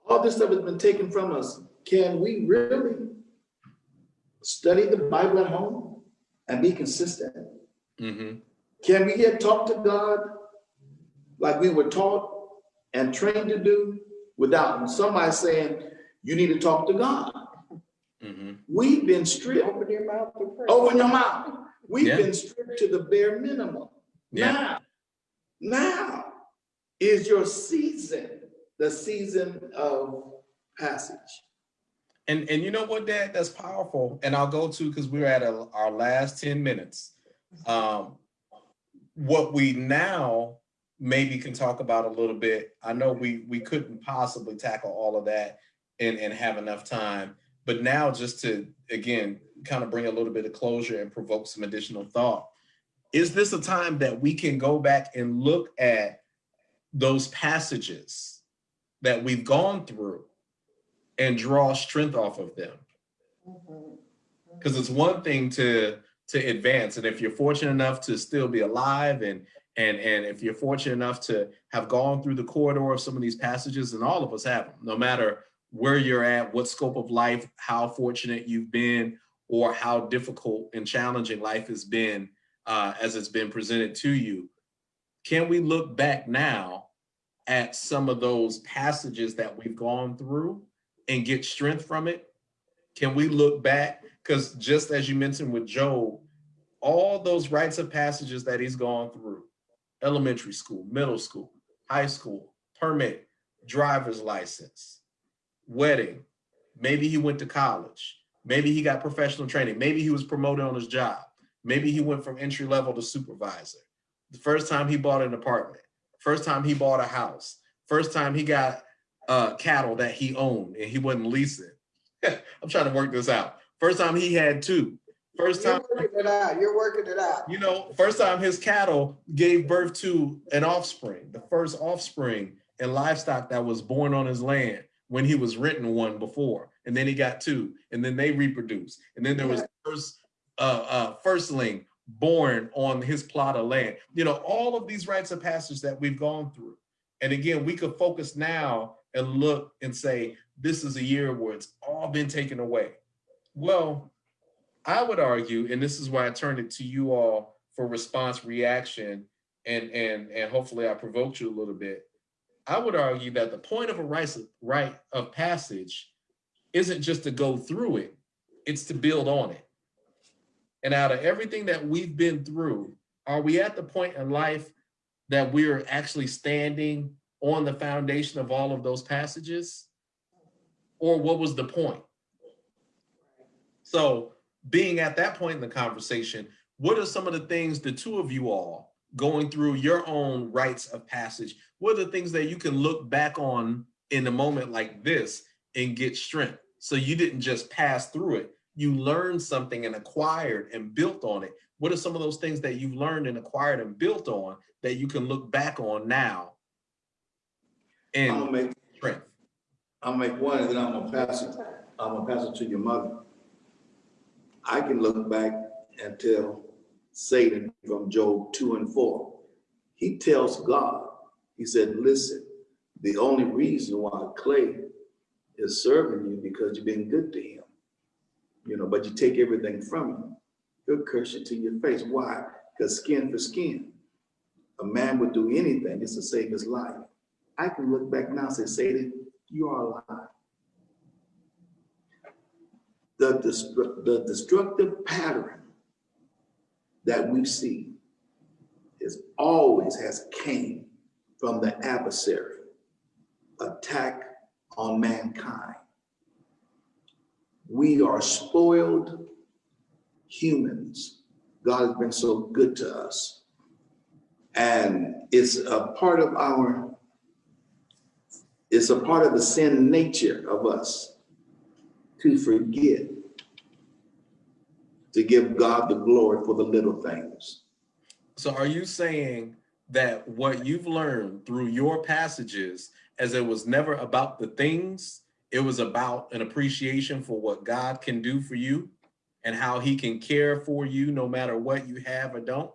All this stuff has been taken from us. Can we really study the Bible at home and be consistent? Mm-hmm. Can we yet talk to God like we were taught and trained to do without somebody saying, you need to talk to God? Mm-hmm. We've been stripped. Open your mouth to pray. Open your mouth. We've Yeah. been stripped to the bare minimum. Yeah. Now is your season, the season of passage. And you know what, Dad? That's powerful. And I'll go to, because we're at our last 10 minutes. What we now maybe can talk about a little bit. I know we couldn't possibly tackle all of that and have enough time. But now, just to, again, kind of bring a little bit of closure and provoke some additional thought. Is this a time that we can go back and look at those passages that we've gone through and draw strength off of them? Because it's one thing to advance, and if you're fortunate enough to still be alive, and if you're fortunate enough to have gone through the corridor of some of these passages, and all of us have them, no matter where you're at, what scope of life, how fortunate you've been, or how difficult and challenging life has been as it's been presented to you. Can we look back now at some of those passages that we've gone through and get strength from it? Can we look back? Because just as you mentioned with Job, all those rites of passages that he's gone through, elementary school, middle school, high school, permit, driver's license, wedding, maybe he went to college, maybe he got professional training, maybe he was promoted on his job, maybe he went from entry level to supervisor, the first time he bought an apartment, first time he bought a house, first time he got cattle that he owned and he wasn't leasing. I'm trying to work this out. First time he had two. First time You're working it out. You know, first time his cattle gave birth to an offspring, the first offspring and livestock that was born on his land when he was renting one before. And then he got two, and then they reproduced. And then there was the first firstling born on his plot of land. You know, all of these rites of passage that we've gone through. And again, we could focus now and look and say, this is a year where it's all been taken away. Well, I would argue, and this is why I turned it to you all for response reaction, and hopefully I provoked you a little bit. I would argue that the point of a rite of passage isn't just to go through it, it's to build on it. And out of everything that we've been through, are we at the point in life that we're actually standing on the foundation of all of those passages? Or what was the point? So being at that point in the conversation, what are some of the things, the two of you all, going through your own rites of passage, what are the things that you can look back on in a moment like this and get strength? So you didn't just pass through it, you learned something and acquired and built on it. What are some of those things that you've learned and acquired and built on that you can look back on now and I'm gonna make strength? I'll make one, and then I'm gonna pass it to your mother. I can look back and tell Satan from Job 2 and 4. He tells God, he said, listen, the only reason why Clay is serving you because you've been good to him, you know, but you take everything from him. He'll curse you to your face. Why? Because skin for skin. A man would do anything just to save his life. I can look back now and say, Satan, you are alive. The destructive pattern that we see is always has came from the adversary, attack on mankind. We are spoiled humans. God has been so good to us. And it's a part of the sin nature of us to forget to give God the glory for the little things. So are you saying that what you've learned through your passages, as it was never about the things, it was about an appreciation for what God can do for you and how he can care for you no matter what you have or don't?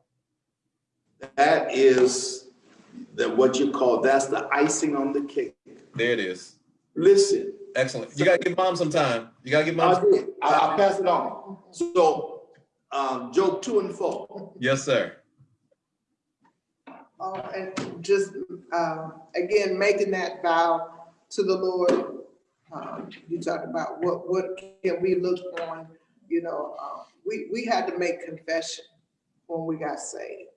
That is what you call, that's the icing on the cake. There it is. Listen. Excellent. You got to give mom some time. You got to give mom. I'll pass it on. So, Job 2 and 4. Yes, sir. And just, again, making that vow to the Lord. You talked about what can we look on, we had to make confession when we got saved.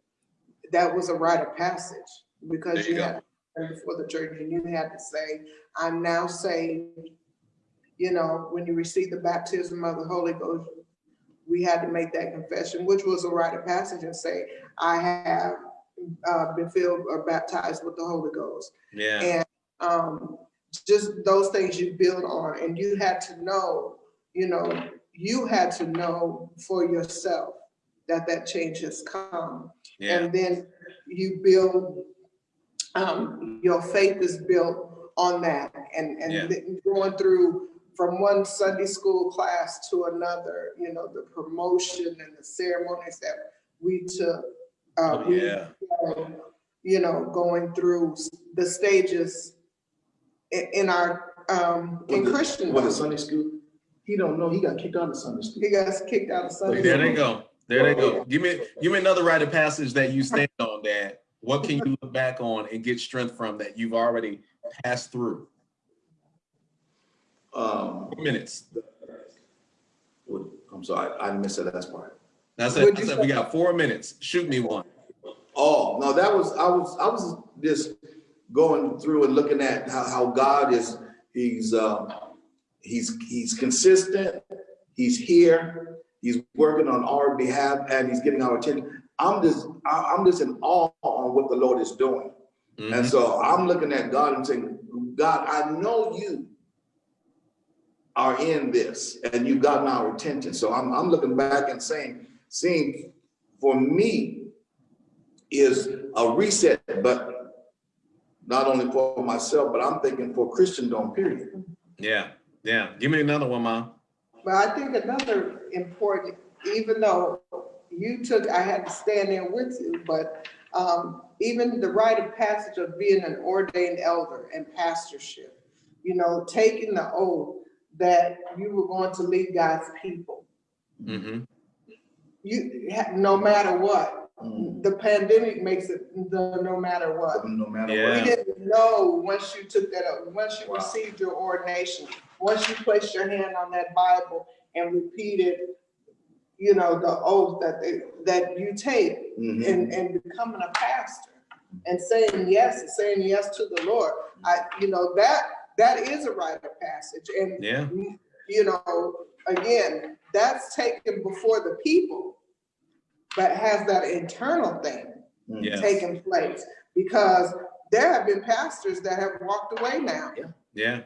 That was a rite of passage, because you had to stand before the church and you had to say, I'm now saved. When you receive the baptism of the Holy Ghost, we had to make that confession, which was a rite of passage, and say, I have been filled or baptized with the Holy Ghost. Yeah. And just those things you build on, and you had to know, you had to know for yourself that change has come. Yeah. And then you build, your faith is built on that, and going through from one Sunday school class to another, the promotion and the ceremonies that we took, going through the stages in our in Christian. What is Sunday school? He don't know. He got kicked out of Sunday school. He got kicked out of Sunday There school. they go. There they go. Give me another rite of passage that you stand on, Dad. What can you look back on and get strength from that you've already passed through? 4 minutes. I'm sorry, I missed that last part. That's it. I said we got 4 minutes. Shoot me one. Oh no, I was just going through and looking at how God is. He's consistent. He's here. He's working on our behalf, and he's getting our attention. I'm just in awe on what the Lord is doing. Mm-hmm. And so I'm looking at God and saying, God, I know you are in this, and you've gotten our attention. So I'm looking back and seeing for me is a reset, but not only for myself, but I'm thinking for Christendom, period. Yeah. Give me another one, Mom. But I think another important, even though I had to stand there with you, but even the rite of passage of being an ordained elder and pastorship, taking the oath that you were going to lead God's people. Mm-hmm. No matter what. Mm-hmm. The pandemic makes it no matter what. No matter what. We didn't know once you took that oath, once you received your ordination, once you placed your hand on that Bible and repeated, the oath that you take mm-hmm. in becoming a pastor and saying yes to the Lord. That is a rite of passage. And, again, that's taken before the people, but has that internal thing taking place, because there have been pastors that have walked away now. Yeah.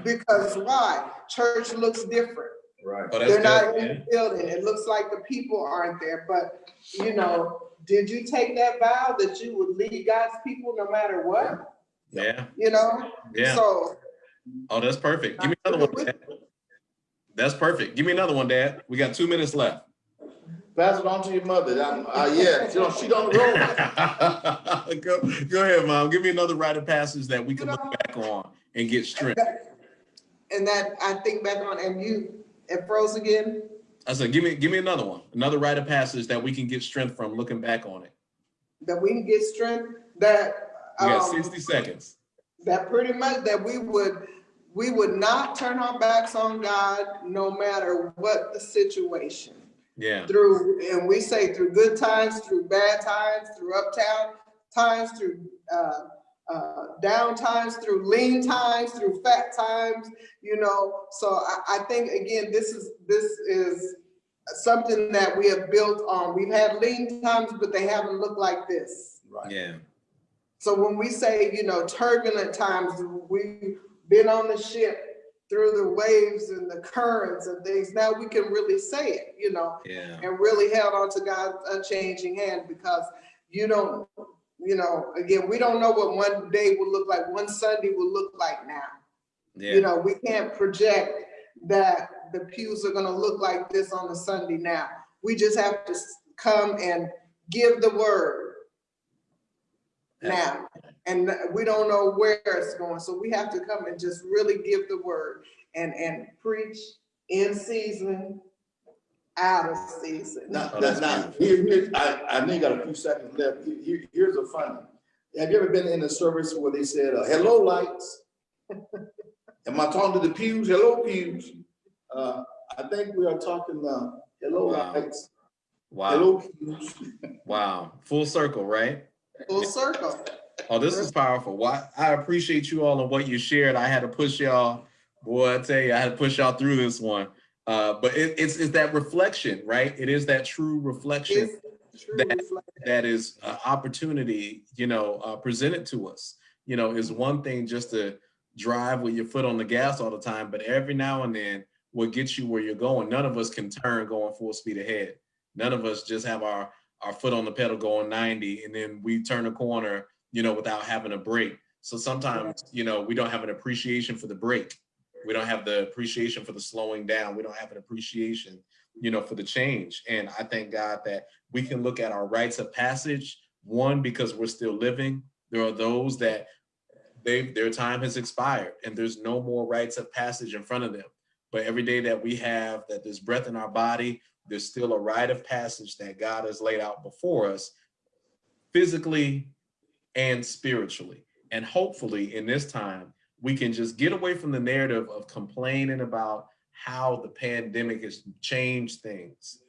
Because why? Church looks different. Right. Oh, they're not in the building. It looks like the people aren't there. But, did you take that vow that you would lead God's people no matter what? Yeah. So. Oh, that's perfect. Give me another one, Dad. That's perfect. Give me another one, Dad. We got 2 minutes left. Pass it on to your mother. She's on the road. Go ahead, Mom. Give me another rite of passage that we can look back on and get strength. And that I think back on, and it froze again. I said, give me another one, another rite of passage that we can get strength from looking back on it. That we can get strength. That we got 60 seconds. That pretty much that we would not turn our backs on God no matter what the situation. Yeah. And we say through good times, through bad times, through uptown times, through down times, through lean times, through fat times, So I think, again, this is something that we have built on. We've had lean times, but they haven't looked like this. Right. Yeah. So when we say, turbulent times, we've been on the ship through the waves and the currents and things. Now we can really say it, and really held on to God's unchanging hand, because again, we don't know what one day will look like, one Sunday will look like now. Yeah. We can't project that the pews are going to look like this on a Sunday now. We just have to come and give the word now and we don't know where it's going. So we have to come and just really give the word and preach in season, out of season. Now, I know you got a few seconds left. Here's a funny. Have you ever been in a service where they said, hello, lights? Am I talking to the pews? Hello, pews. I think we are talking hello, lights. Wow. Hello, pews. Wow. Full circle, right? Full circle. Oh, this is powerful. Well, I appreciate you all and what you shared. I had to push y'all. Boy, I tell you, I had to push y'all through this one. But it's that reflection, right? It is that true reflection that is opportunity, presented to us. Is one thing just to drive with your foot on the gas all the time, but every now and then what gets you where you're going. None of us can turn going full speed ahead. None of us just have our foot on the pedal going 90 and then we turn a corner, without having a break. So sometimes, we don't have an appreciation for the break. We don't have the appreciation for the slowing down. We don't have an appreciation, for the change. And I thank God that we can look at our rites of passage, one, because we're still living. There are those that their time has expired and there's no more rites of passage in front of them. But every day that we have, that there's breath in our body, there's still a rite of passage that God has laid out before us, physically and spiritually. And hopefully in this time, we can just get away from the narrative of complaining about how the pandemic has changed things.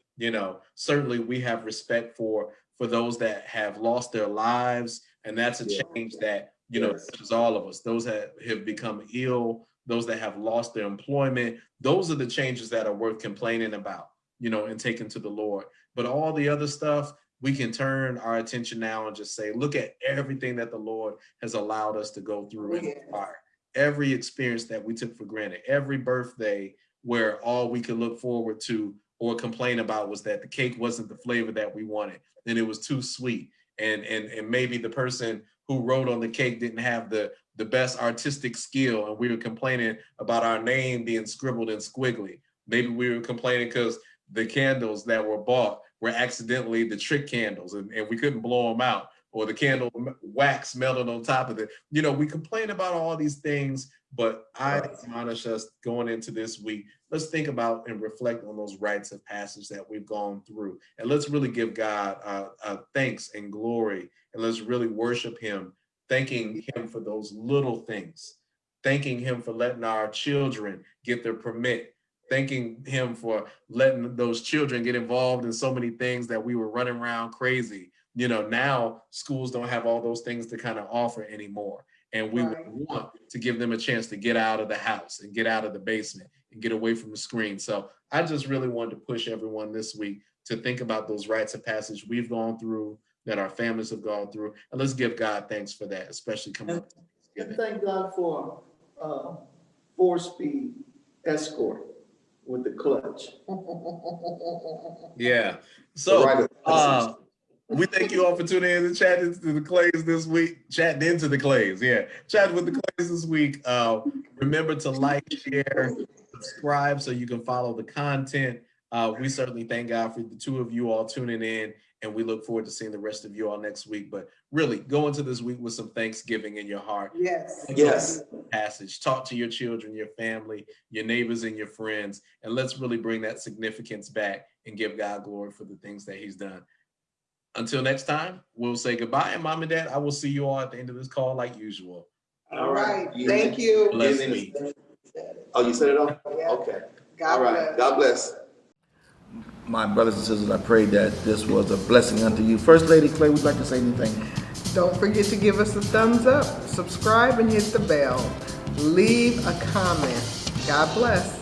Certainly we have respect for those that have lost their lives. And that's a change that, touches all of us. Those that have become ill, those that have lost their employment, those are the changes that are worth complaining about, and taking to the Lord. But all the other stuff, we can turn our attention now and just say, look at everything that the Lord has allowed us to go through and acquire. Every experience that we took for granted, every birthday where all we could look forward to or complain about was that the cake wasn't the flavor that we wanted and it was too sweet. And maybe the person who wrote on the cake didn't have the best artistic skill and we were complaining about our name being scribbled and squiggly. Maybe we were complaining because the candles that were bought were accidentally the trick candles and we couldn't blow them out, or the candle wax melted on top of it. We complain about all these things, but I admonish us going into this week, let's think about and reflect on those rites of passage that we've gone through. And let's really give God thanks and glory. And let's really worship him, thanking him for those little things, thanking him for letting our children get their permit, thanking him for letting those children get involved in so many things that we were running around crazy. Now schools don't have all those things to kind of offer anymore. And we want to give them a chance to get out of the house and get out of the basement and get away from the screen. So I just really wanted to push everyone this week to think about those rites of passage we've gone through, that our families have gone through. And let's give God thanks for that, especially coming up. And thank God for 4-speed escort with the clutch. Yeah. So we thank you all for tuning in and chatting into the Clays this week. Chatting into the Clays, chatting with the Clays this week. Remember to like, share, subscribe so you can follow the content. We certainly thank God for the two of you all tuning in, and we look forward to seeing the rest of you all next week. But really, go into this week with some thanksgiving in your heart. Yes. Passage. Talk to your children, your family, your neighbors, and your friends, and let's really bring that significance back and give God glory for the things that he's done. Until next time, we'll say goodbye. And Mom and Dad, I will see you all at the end of this call like usual. All right. Thank you. Bless me. Oh, you said it all? Yeah. Okay. God bless. God bless. My brothers and sisters, I pray that this was a blessing unto you. First Lady Clay, would you like to say anything? Don't forget to give us a thumbs up, subscribe, and hit the bell. Leave a comment. God bless.